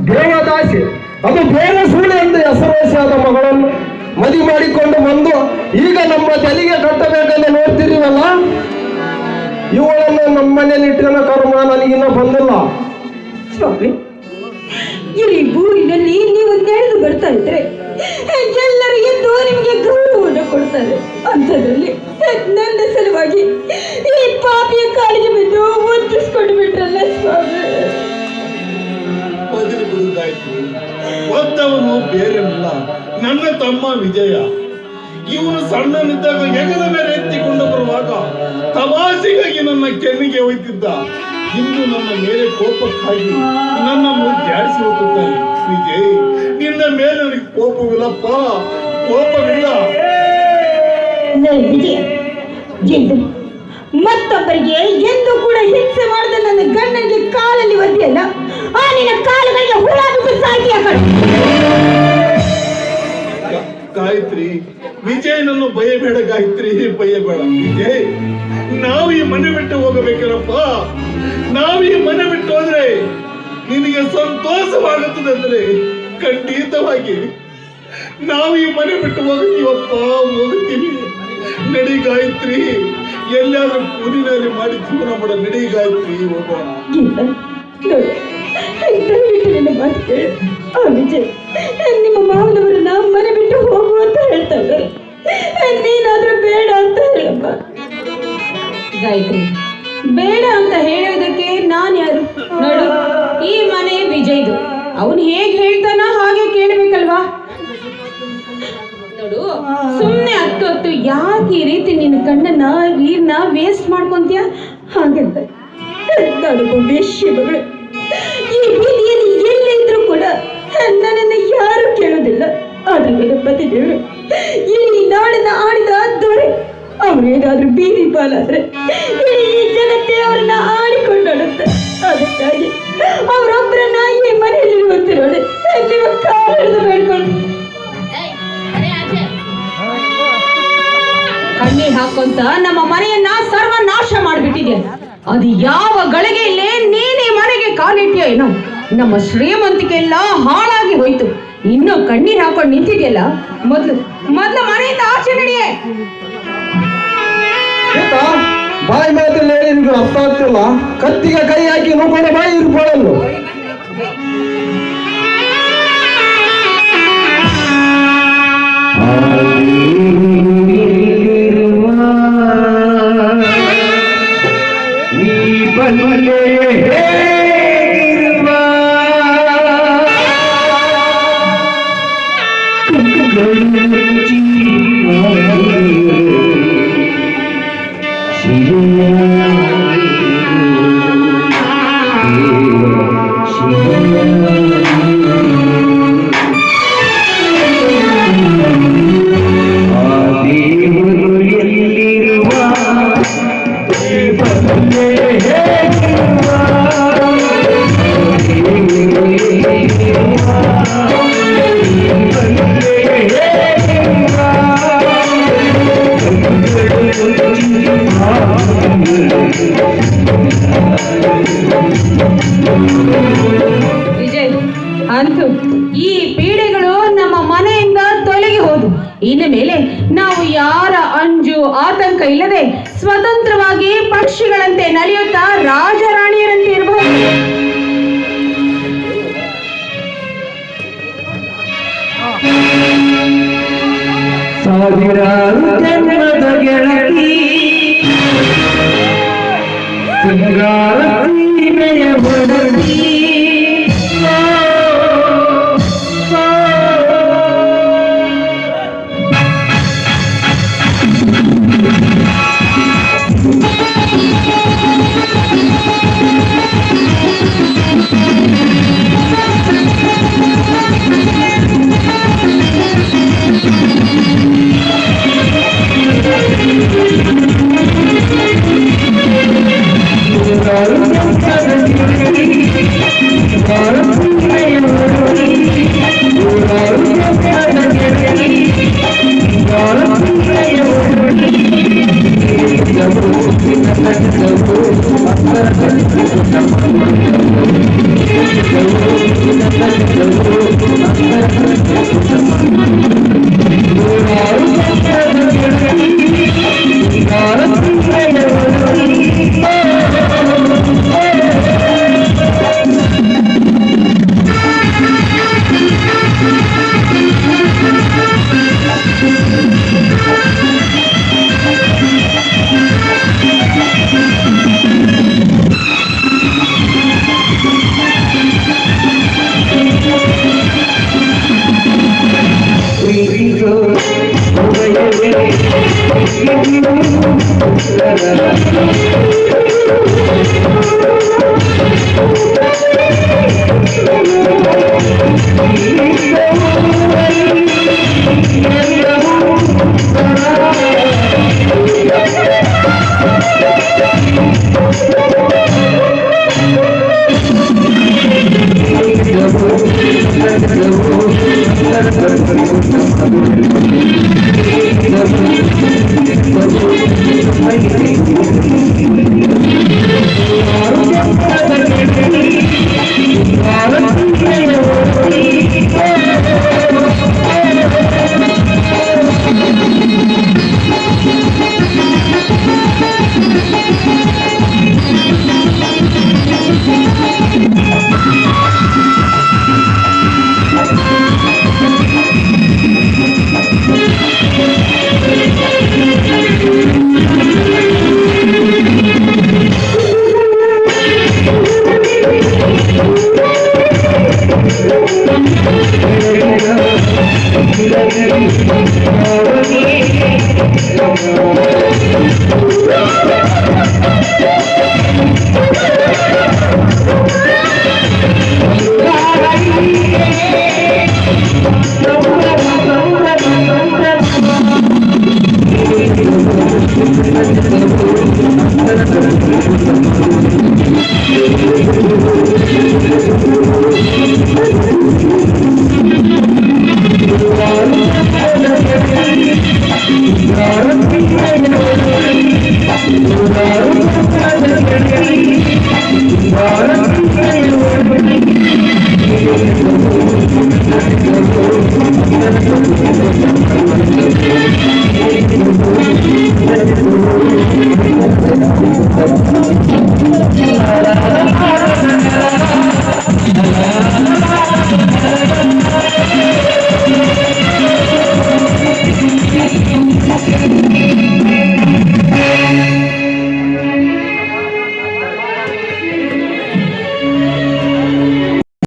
ದೇವದಾಸಿ ಅದು ಬೇರೆ ಸುಳ್ಳು ಎಂದು ಹೆಸರುವಾಸಿಯಾದ ಮಗಳನ್ನು ಮದುವೆ ಮಾಡಿಕೊಂಡು ಬಂದು ಈಗ ನಮ್ಮ ತಲೆಗೆ ಕಟ್ಟಬೇಕಂತ ನೋಡ್ತಿದೀವಲ್ಲ, ಇವಳನ್ನು ನಮ್ಮ ಮನೇಲಿ ಇಟ್ಕೊಳ್ಳೋ ಕರ್ಮ ನನಗಿನ್ನ ಬಂದಿಲ್ಲ. ಸ್ವಾಮಿ, ಇಲ್ಲಿ ಊರಿನಲ್ಲಿ ನೀವು ನಡೆದು ಬರ್ತಾ ಇದ್ರೆ ಎಲ್ಲರೂ ಎದ್ದು ನಿಮಗೆ ಗೌರವವನ್ನು ಕೊಡ್ತಾರೆ. ಅಂಥದ್ರಲ್ಲಿ ನನ್ನ ಸಲುವಾಗಿ ಈ ಪಾಪಿಯ ಕಾಲಿಗೆ ಬಿದ್ದು ಒತ್ತಿಸ್ಕೊಂಡು ಬಿಟ್ರಲ್ಲ ಸ್ವಾಮಿ. ಒದ್ದವನು ಬೇರೆಲ್ಲ ನನ್ನ ತಮ್ಮ ವಿಜಯ. ಇವನು ಸಣ್ಣನಿದ್ದಾಗ ಹೆಗಲ ಮೇಲೆ ಎತ್ತಿಕೊಂಡು ಬರುವಾಗ ತಮಾಷೆಗಾಗಿ ನನ್ನ ಕೆನ್ನಿಗೆ ಒಯ್ತಿದ್ದ. ಇಂದು ನನ್ನ ಮೇಲೆ ಕೋಪಕ್ಕಾಗಿ ನನ್ನನ್ನು ಜಾಡಿಸಿ ಹೋಗುತ್ತಾನೆ. ವಿಜಯ್, ನಿನ್ನ ಮೇಲೆ ನನಗೆ ಕೋಪವಿಲ್ಲಪ್ಪ, ಕೋಪವಿಲ್ಲ. ವಿಜಯ, ಎಂದು ಮತ್ತೊಬ್ಬರಿಗೆ ಎಂದು ಕೂಡ ಹಿಂಸೆ ಮಾಡಿದ ನನ್ನ ಗಂಡನಿಗೆ ಕಾಲಲ್ಲಿ ಒದ್ದೆಯಲ್ಲ, ಆ ನಿನ್ನ ಕಾಲುಗಳಿಗೆ ಹುಳ ಬಿಟ್ಟು ಸಾಕಿ ಗಾಯತ್ರಿ, ವಿಜಯನನ್ನು ಭಯಬೇಡ ಗಾಯತ್ರಿ, ಭಯಬೇಡ. ವಿಜಯ್, ನಾವು ಈ ಮನೆ ಬಿಟ್ಟು ಹೋಗಬೇಕಲ್ಲಪ್ಪ. ನಾವು ಈ ಮನೆ ಬಿಟ್ಟು ಹೋದ್ರೆ ನಿನಗೆ ಸಂತೋಷವಾಗುತ್ತದೆ ಅಂದ್ರೆ ಖಂಡಿತವಾಗಿ ನಾವು ಈ ಮನೆ ಬಿಟ್ಟು ಹೋಗ್ತೀವಪ್ಪ, ಹೋಗ್ತೀವಿ. ನಡಿ ಗಾಯತ್ರಿ, ಎಲ್ಲಾದ್ರೂ ಕೂಲಿನಲ್ಲಿ ಮಾಡಿ ಜೀವನ ಮಾಡ. ನಡಿ ಗಾಯತ್ರಿ, ಹೋಗೋಣ. ಮಾತು ಕೇಳು. ಆ ವಿಜಯ್ ನಿಮ್ಮ ಮಾವನವರನ್ನ ಮನೆ ಬಿಟ್ಟು ಹೋಗು ಅಂತ ಹೇಳ್ತಾ ಇದ್ದಾರೆ. ನೀನಾದ್ರೂ ಬೇಡ ಅಂತ ಹೇಳಮ್ಮ. ಗಾಯತ್ರಿ, ಬೇಡ ಅಂತ ಹೇಳುವುದಕ್ಕೆ ನಾನು ಯಾರು? ನೋಡು, ಈ ಮನೆ ವಿಜಯ್ದು. ಅವನು ಹೇಗೆ ಹೇಳ್ತಾನ ಹಾಗೆ ಕೇಳಬೇಕಲ್ವಾ? ನೋಡು, ಸುಮ್ಮನೆ ಹತ್ತು ಯಾಕೆ ಈ ರೀತಿ ನಿನ್ನ ಕಣ್ಣನ್ನ ನೀರ್ನ ವೇಸ್ಟ್ ಮಾಡ್ಕೊಂತೀಯ? ಹಾಗಂತ ನಾನೊಬ್ಬ ವೇಶ್ಯ ಮಗಳು. ಈ ಬೀದಿಯಲ್ಲಿ ಎಲ್ಲೇ ಇದ್ರೂ ಕೂಡ ನನ್ನನ್ನು ಯಾರು ಕೇಳೋದಿಲ್ಲ. ಆದ್ರೆ ನನ್ನ ಪತಿದೇವರು ಇಲ್ಲಿ ನಾಡನ್ನ ಆಡಿದ ದೊರೆ, ಅವ್ರೇನಾದ್ರೂ ಬೀದಿ ಪಾಲಾದ್ರೆ ಈ ಜಗತ್ತೇ ಅವ್ರನ್ನ ಆಡಿಕೊಂಡಾಡುತ್ತೆ. ಅದಕ್ಕಾಗಿ ಅವರೊಬ್ಬರನ್ನ ಈ ಮನೆಯಲ್ಲಿ ನೋಡಿ ನೀವು ಕಾಲಿಡಿದು ಬೇಡ್ಕೊಂಡು ಕಣ್ಣೀರ್ ಹಾಕೊಂತ ನಮ್ಮ ಮನೆಯನ್ನ ಸರ್ವನಾಶ ಮಾಡಿಬಿಟ್ಟಿದೆ. ಅದು ಯಾವ ಗಳಿಗೆಯಲ್ಲೇ ನೀನೇ ಮನೆಗೆ ಕಾಲಿಟ್ಟಿಯೋ ಏನೋ, ನಮ್ಮ ಶ್ರೀಮಂತಿಕೆ ಎಲ್ಲ ಹಾಳಾಗಿ ಹೋಯ್ತು. ಇನ್ನು ಕಣ್ಣೀರ್ ಹಾಕೊಂಡು ನಿಂತಿದೆಯಲ್ಲ, ಮೊದ್ಲು ಮನೆಯಿಂದ ಆಚೆ ನಡೆಯೇ. ಬಾಯಿ ಮಾತಲ್ಲಿ ಹೇಳಿ ನಿಮ್ಗೆ ಅರ್ಥ ಆಗ್ತಿಲ್ಲ. ಕತ್ತಿಗೆ ಕೈ ಹಾಕಿ ನೋಡ್ಕೊಂಡು ಬಾಯಿ ಇರ್ಕೊಳ್ಳಲು. ವಿಜಯ್, ಅಂತೂ ಈ ಪೀಡೆಗಳು ನಮ್ಮ ಮನೆಯಿಂದ ತೊಲಗಿ ಹೋದು. ಇನ್ನು ಮೇಲೆ ನಾವು ಯಾರ ಅಂಜು ಆತಂಕ ಇಲ್ಲದೆ ಸ್ವತಂತ್ರವಾಗಿ ಪಕ್ಷಿಗಳಂತೆ ನಲಿಯುತ್ತಾ ರಾಜರಾಣಿಯರಂತೆ ಇರಬಹುದು. ಸಾವಿರಾರು ಜನ್ಮದ ಗೆಳತಿ ಸಿಂಗಾರ ಸೀಮೆಯ ಒಡತಿ Claro. Thank you.